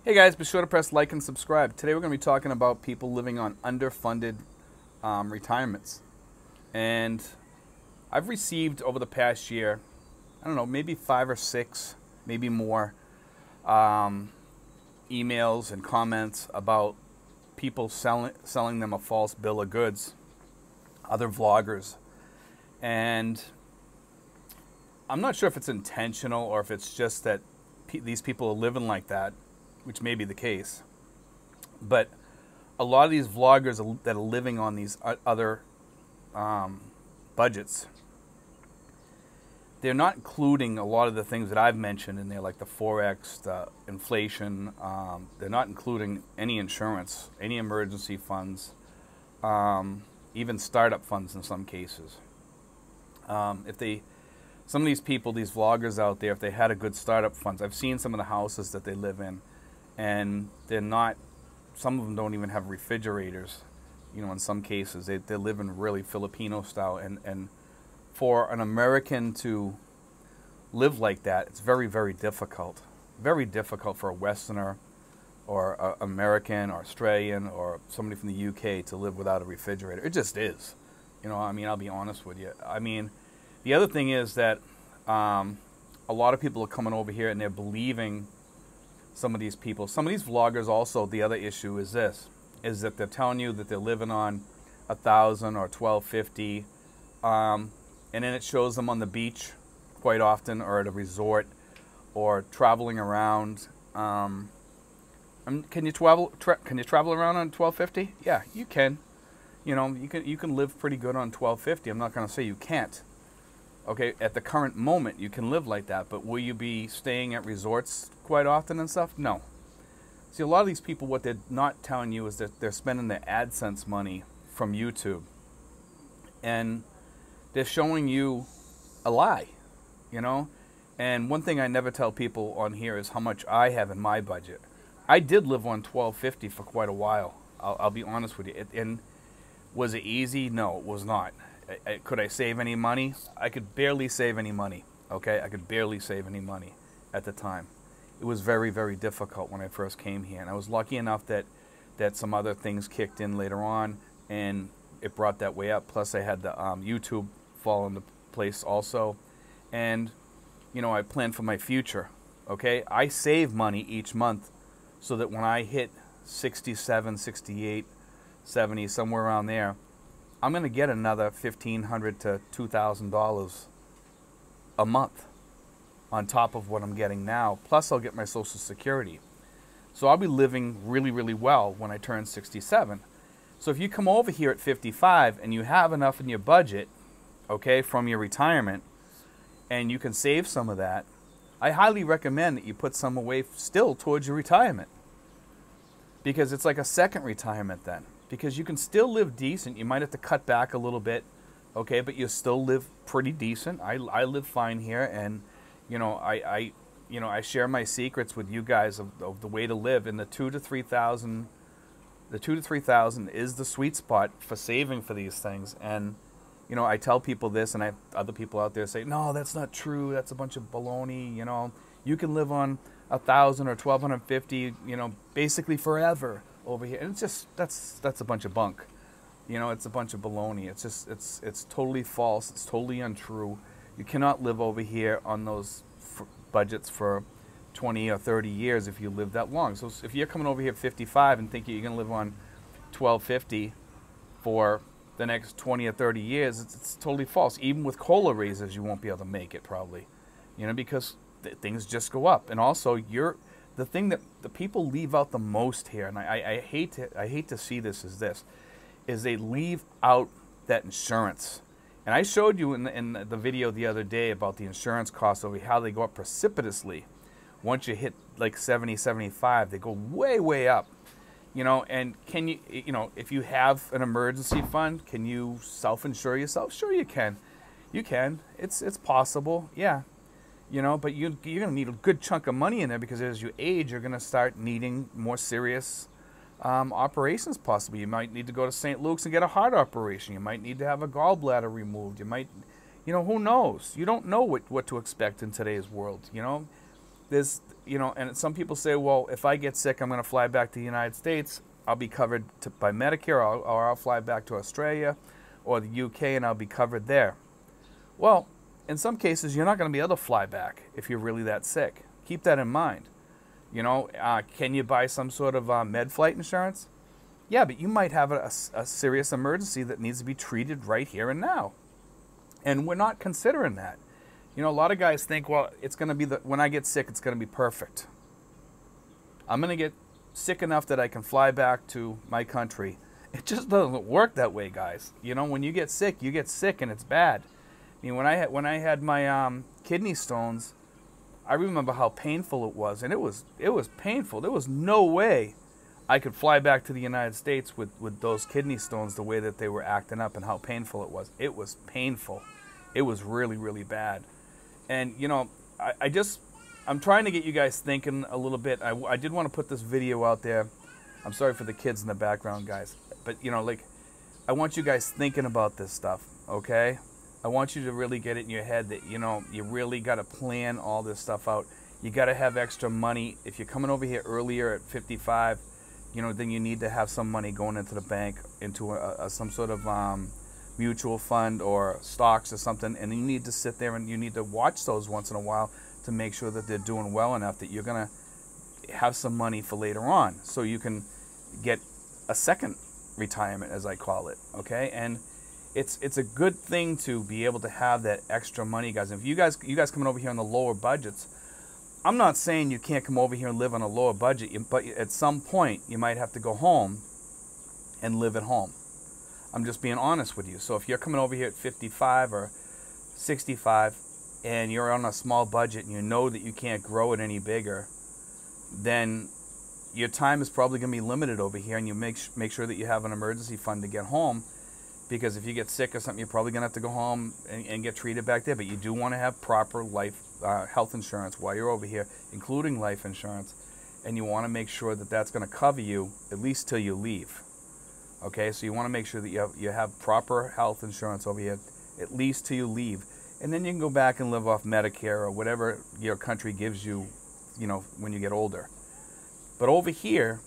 Hey guys, be sure to press like and subscribe. Today we're going to be talking about people living on underfunded retirements. And I've received over the past year, I don't know, maybe 5 or 6, maybe more, emails and comments about people selling them a false bill of goods, other vloggers. And I'm not sure if it's intentional or if it's just that these people are living like that, which may be the case. But a lot of these vloggers that are living on these other budgets, they're not including a lot of the things that I've mentioned in there, like the Forex, the inflation. They're not including any insurance, any emergency funds, even startup funds in some cases. Some of these people, these vloggers out there, if they had a good startup funds, I've seen some of the houses that they live in, and they're not, some of them don't even have refrigerators, in some cases. They live in really Filipino style, and for an American to live like that, it's very, very difficult. Very difficult for a Westerner or an American or Australian or somebody from the UK to live without a refrigerator. It just is. I'll be honest with you. The other thing is that a lot of people are coming over here and they're believing some of these people. Some of these vloggers also, the other issue is this, is that they're telling you that they're living on $1,000 or $1,250, and then it shows them on the beach quite often, or at a resort, or traveling around. Can you travel around on $1,250? Yeah, you can. You can live pretty good on $1,250. I'm not going to say you can't. Okay, at the current moment, you can live like that, but will you be staying at resorts quite often and stuff? No. See, a lot of these people, what they're not telling you is that they're spending their AdSense money from YouTube, and they're showing you a lie, And one thing I never tell people on here is how much I have in my budget. I did live on $1,250 for quite a while. I'll be honest with you. And was it easy? No, it was not. Could I save any money? I could barely save any money, okay? I could barely save any money at the time. It was very, very difficult when I first came here. And I was lucky enough that some other things kicked in later on, and it brought that way up. Plus, I had the YouTube fall into place also. And, I planned for my future, okay? I save money each month so that when I hit 67, 68, 70, somewhere around there, I'm going to get another $1,500 to $2,000 a month on top of what I'm getting now. Plus, I'll get my Social Security. So I'll be living really, really well when I turn 67. So if you come over here at 55 and you have enough in your budget, okay, from your retirement, and you can save some of that, I highly recommend that you put some away still towards your retirement. Because it's like a second retirement then. Because you can still live decent. You might have to cut back a little bit, okay, but you still live pretty decent. I live fine here, and I share my secrets with you guys of the way to live. And the $2,000 to $3,000 is the sweet spot for saving for these things. And I tell people this, and I have other people out there say, no, that's not true. That's a bunch of baloney. You can live on $1,000 or $1,250, basically forever over here. And it's just, that's a bunch of bunk. It's a bunch of baloney. It's totally false. It's totally untrue. You cannot live over here on those budgets for 20 or 30 years if you live that long. So if you're coming over here at 55 and thinking you're going to live on $1,250 for the next 20 or 30 years, it's totally false. Even with COLA raises, you won't be able to make it probably, because things just go up. And also, the thing that the people leave out the most here, and I hate to see this, is they leave out that insurance. And I showed you in the video the other day about the insurance costs over here, how they go up precipitously. Once you hit like 70, 75, they go way, way up. And can you, if you have an emergency fund, can you self-insure yourself? Sure you can. You can. It's possible, yeah. But you're going to need a good chunk of money in there, because as you age, you're going to start needing more serious operations possibly. You might need to go to St. Luke's and get a heart operation. You might need to have a gallbladder removed. You might, who knows? You don't know what to expect in today's world, There's you know, and some people say, well, if I get sick, I'm going to fly back to the United States. I'll be covered by Medicare, or I'll fly back to Australia or the UK and I'll be covered there. Well, in some cases, you're not going to be able to fly back if you're really that sick. Keep that in mind. You know, can you buy some sort of med flight insurance? Yeah, but you might have a serious emergency that needs to be treated right here and now. And we're not considering that. You know, a lot of guys think, well, it's going to be when I get sick, it's going to be perfect. I'm going to get sick enough that I can fly back to my country. It just doesn't work that way, guys. You know, when you get sick and it's bad. I mean, when I had my kidney stones, I remember how painful it was, and it was painful. There was no way I could fly back to the United States with those kidney stones the way that they were acting up and how painful it was. It was painful. It was really, really bad. And, you know, I'm trying to get you guys thinking a little bit. I did want to put this video out there. I'm sorry for the kids in the background, guys. But, you know, like, I want you guys thinking about this stuff, okay? I want you to really get it in your head that, you know, you really got to plan all this stuff out. You got to have extra money. If you're coming over here earlier at 55, you know, then you need to have some money going into the bank, into some sort of mutual fund or stocks or something. And you need to sit there and you need to watch those once in a while to make sure that they're doing well enough that you're going to have some money for later on. So you can get a second retirement, as I call it, okay? And it's a good thing to be able to have that extra money, guys. And if you guys coming over here on the lower budgets, I'm not saying you can't come over here and live on a lower budget, but at some point you might have to go home and live at home. I'm just being honest with you. So if you're coming over here at 55 or 65 and you're on a small budget and you know that you can't grow it any bigger, then your time is probably going to be limited over here, and you make sure that you have an emergency fund to get home, because if you get sick or something, you're probably going to have to go home and get treated back there. But you do want to have proper health insurance while you're over here, including life insurance, and you want to make sure that that's going to cover you at least till you leave. Okay, so you want to make sure that you have proper health insurance over here at least till you leave, and then you can go back and live off Medicare or whatever your country gives you, you know, when you get older. But over here,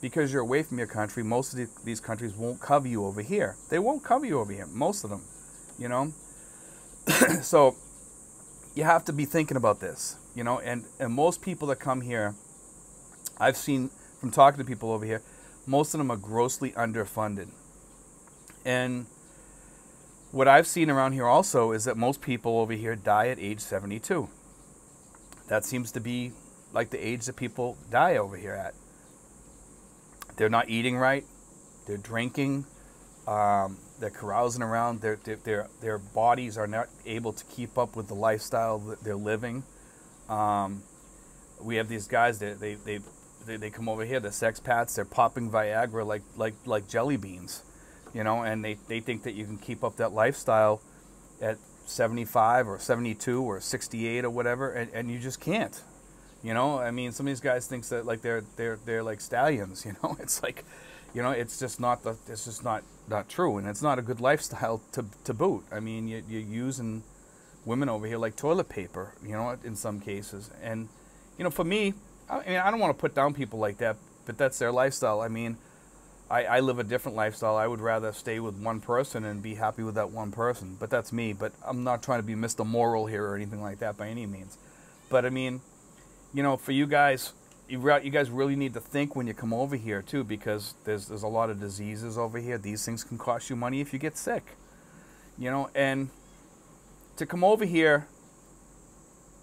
because you're away from your country, most of these countries won't cover you over here. They won't cover you over here, most of them, you know. So you have to be thinking about this, you know. And most people that come here, I've seen from talking to people over here, most of them are grossly underfunded. And what I've seen around here also is that most people over here die at age 72. That seems to be like the age that people die over here at. They're not eating right. They're drinking. They're carousing around. Their bodies are not able to keep up with the lifestyle that they're living. We have these guys that they come over here. They're sexpats. They're popping Viagra like jelly beans, you know. And they think that you can keep up that lifestyle at 75 or 72 or 68 or whatever, and you just can't. You know, I mean, some of these guys think that like they're like stallions. You know, it's like, you know, it's just not not true, and it's not a good lifestyle to boot. I mean, you're using women over here like toilet paper. You know, in some cases, and you know, for me, I mean, I don't want to put down people like that, but that's their lifestyle. I mean, I live a different lifestyle. I would rather stay with one person and be happy with that one person. But that's me. But I'm not trying to be Mr. Moral here or anything like that by any means. But I mean, you know, for you guys, you guys really need to think when you come over here too, because there's a lot of diseases over here. These things can cost you money if you get sick, you know. And to come over here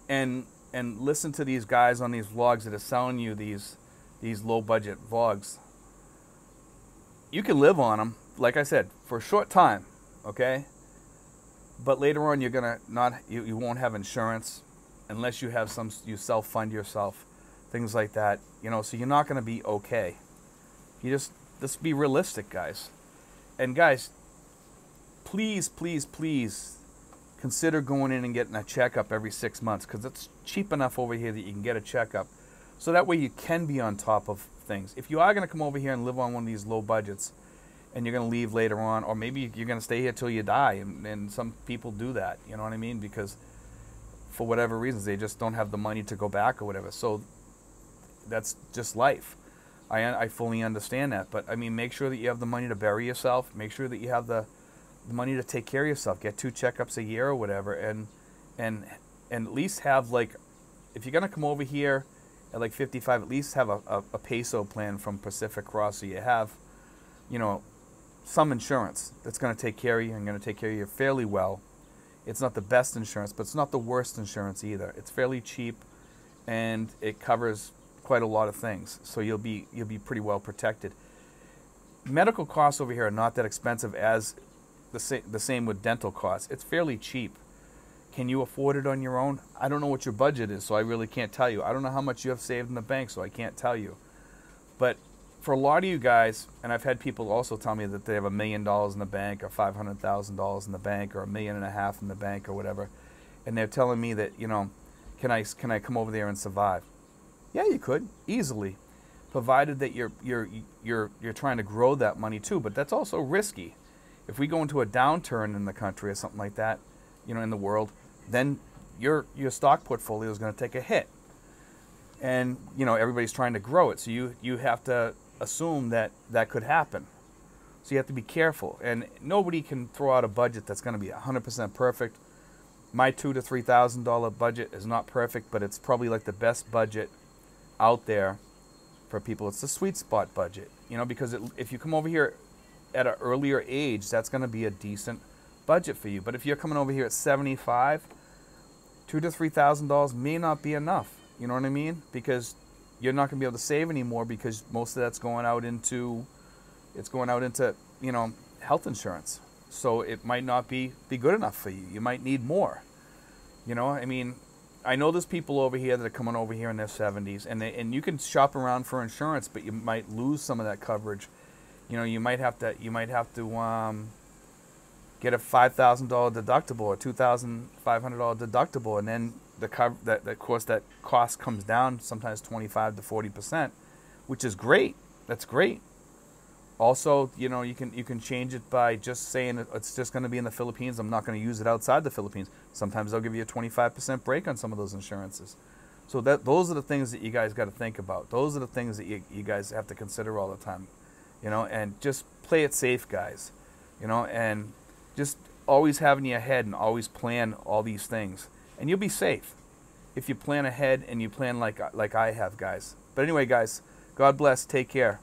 and listen to these guys on these vlogs that are selling you these low budget vlogs, you can live on them, like I said, for a short time, okay. But later on, you're gonna you won't have insurance. Unless you have you self-fund yourself, things like that, you know, so you're not going to be okay. You just be realistic, guys. And guys, please, please, please consider going in and getting a checkup every 6 months, because it's cheap enough over here that you can get a checkup. So that way you can be on top of things. If you are going to come over here and live on one of these low budgets and you're going to leave later on, or maybe you're going to stay here till you die, and some people do that, you know what I mean, because for whatever reasons, they just don't have the money to go back or whatever. So that's just life. I fully understand that, but I mean, make sure that you have the money to bury yourself. Make sure that you have the money to take care of yourself. Get 2 checkups a year or whatever, and at least have, like, if you're gonna come over here at like 55, at least have a peso plan from Pacific Cross, so you have, you know, some insurance that's gonna take care of you and gonna take care of you fairly well. It's not the best insurance, but it's not the worst insurance either. It's fairly cheap, and it covers quite a lot of things, so you'll be pretty well protected. Medical costs over here are not that expensive as the same with dental costs. It's fairly cheap. Can you afford it on your own? I don't know what your budget is, so I really can't tell you. I don't know how much you have saved in the bank, so I can't tell you. But for a lot of you guys, and I've had people also tell me that they have $1 million in the bank, or $500,000 in the bank, or $1.5 million in the bank, or whatever, and they're telling me that, you know, can I come over there and survive? Yeah, you could easily, provided that you're trying to grow that money too. But that's also risky. If we go into a downturn in the country or something like that, you know, in the world, then your stock portfolio is going to take a hit, and you know everybody's trying to grow it, so you have to assume that could happen. So you have to be careful, and nobody can throw out a budget that's going to be 100% perfect. My $2,000 to $3,000 budget is not perfect, but it's probably like the best budget out there for people. It's the sweet spot budget, you know, because if you come over here at an earlier age, that's going to be a decent budget for you. But if you're coming over here at 75, $2,000 to $3,000 may not be enough. You know what I mean? Because you're not going to be able to save anymore, because most of that's going out into you know, health insurance. So it might not be good enough for you. You might need more. You know, I mean, I know there's people over here that are coming over here in their 70s, and you can shop around for insurance, but you might lose some of that coverage. You know, you might have to get a $5,000 deductible or $2,500 deductible, and then that cost comes down sometimes 25 to 40%, which is great. That's great. Also, you know, you can change it by just saying it's just going to be in the Philippines. I'm not going to use it outside the Philippines. Sometimes they'll give you a 25% break on some of those insurances. So those are the things that you guys got to think about. Those are the things that you guys have to consider all the time, you know, and just play it safe, guys, you know, and just always have in your head and always plan all these things, and you'll be safe if you plan ahead and you plan like I have, guys. But anyway, guys, God bless. Take care.